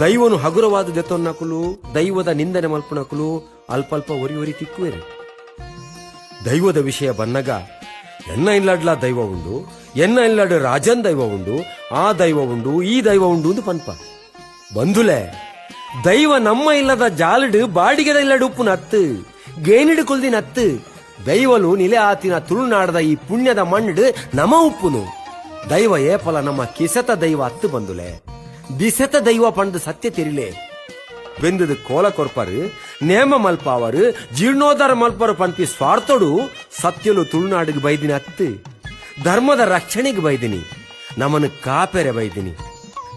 ದೈವನು ಹಗುರವಾದ ದೆತ್ತೊನ್ನಕುಲು ದೈವದ ನಿಂದನೆ ಮಲ್ಪುನಕುಲು ಅಲ್ಪ ಒರಿ ತಿಕ್ಕುವೆರು. ದೈವದ ವಿಷಯ ಬನ್ನಗ ಎನ್ನ ಇಲ್ಲಡ್ಲ ದೈವ ಉಂಡು, ಎನ್ನ ಇಲ್ಲಡ್ ರಾಜನ್ ದೈವ ಉಂಡು, ಆ ದೈವ ಉಂಡು, ಈ ದೈವ ಉಂಡು ಎಂದು ಪನ್ಪ ಬಂದುಲೆ. ದೈವ ನಮ್ಮ ಇಲ್ಲದ ಜಾಲಡ್ ಬಾಡಿಗೆದ ಇಲ್ಲಡ್ ಉಪ್ಪುನ ಅತ್ತು ಗೇನಿಡು ಕುಲ್ದಿನ ಅತ್ತು. ದೈವಲು ನಿಲೆ ಆತಿನ ತುಳುನಾಡದ ಈ ಪುಣ್ಯದ ಮಣ್ಣು ನಮ ಉಪ್ಪುನು. ದೈವ ಏಪಲ ನಮ್ಮ ಕಿಸತ ದೈವ ಅತ್ತು ಬಂದುಲೆ. ದಿಸೆತ ದೈವ ಪಂಡು ಸತ್ಯ ತಿರಿಲೆ ಬೆಂದದು ಕೋಲ ಕೊರ್ಪರು ನೇಮ ಮಲ್ಪಾವರು ಜೀರ್ಣೋದ್ಧಾರ ಮಲ್ಪರು ಪನ್ಪಿ ಸ್ವಾರ್ಥೋಡು ಸತ್ಯಲು ತುಳುನಾಡಿಗೆ ಬೈದಿನಿ ಅತ್ತು. ಧರ್ಮದ ರಕ್ಷಣೆಗೆ ಬೈದಿನಿ, ನಮ್ಮನ್ನು ಕಾಪೆರೆ ಬೈದಿನಿ.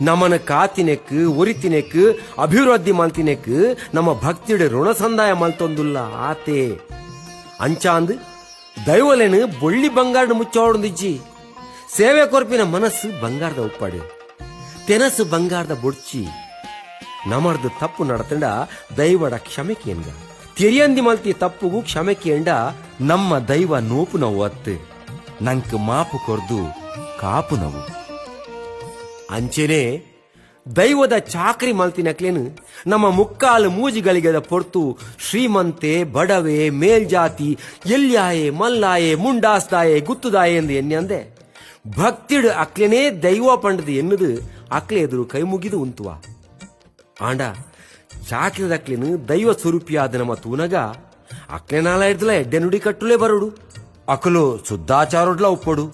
ನಮ್ಮನ್ನು ಕಾತಿನೆಕ್ ಒರಿತಿನೆಕ್ ಅಭಿವೃದ್ಧಿ ಮಲ್ತಿನೆಕ್ ನಮ್ಮ ಭಕ್ತಿയുടെ ಋಣಸಂದಾಯ ಮಲ್ತೊಂದುಲ್ಲ ಆತೆ. ಅಂಚಾಂದ್ ದೈವಲೇನು ಬೊಳ್ಳಿ ಬಂಗಾರದ ಮುಚ್ಚೋಡಿಜ್ಜಿ ಸೇವೆ ಕೊರ್ಪಿನ ಮನಸ್ಸು ಬಂಗಾರದ ಉಪ್ಪಾಡು, ತೆನಸು ಬಂಗಾರದ ಬೊಡ್ಚಿ. ನಮರ್ದು ತಪ್ಪು ನಡತಂಡ ದೈವಡ ಕ್ಷಮೆಕೆ ಎಂದ ತಿರಿಯಂದಿ ಮಲ್ತಿ ತಪ್ಪುಗೂ ಕ್ಷಮೆಕೆ ಎಂಡ ನಮ್ಮ ದೈವ ನೋಪು ನಾವು ಅತ್ತು ನಂಕ್ ಮಾಪು ಕೊರ್ದು ಕಾಪು ನಾವು. ಅಂಚೆನೆ ದೈವದ ಚಾಕ್ರಿ ಮಲ್ತಿನಕ್ಲೇನು ನಮ್ಮ ಮುಕ್ಕಾಲು ಮೂಜಿಗಳಿಗೆದ ಪೊರ್ತು ಶ್ರೀಮಂತೆ ಬಡವೆ ಮೇಲ್ಜಾತಿ ಎಲ್ಯಾಯೆ ಮಲ್ಲಾಯೆ ಮುಂಡಾಸ್ದಾಯೆ ಗುತ್ತುದಾಯೆ ಎಂದು ಎನ್ನೆ ಭಕ್ತಿಡ್ ಅಕ್ಲೇನೇ ದೈವ ಪಂಡದು ಎನ್ನುದು ಅಕ್ಲೆ ಎದುರು ಕೈ ಮುಗಿದು ಉಂತುವ ಆಂಡ ಚಾಕ್ರಿದಕ್ಲೇನು ದೈವ ಸ್ವರೂಪಿಯಾದ ನಮ್ಮ ತೂನಗ ಅಕ್ಲೆನಾಲ ಇಡ್ದಲ ಎಡ್ಡೆ ನುಡಿ ಕಟ್ಟುಲೇ ಬರೋಡು ಅಕಲು ಶುದ್ಧಾಚಾರೋಡ್ಲ ಉಪ್ಪಡು.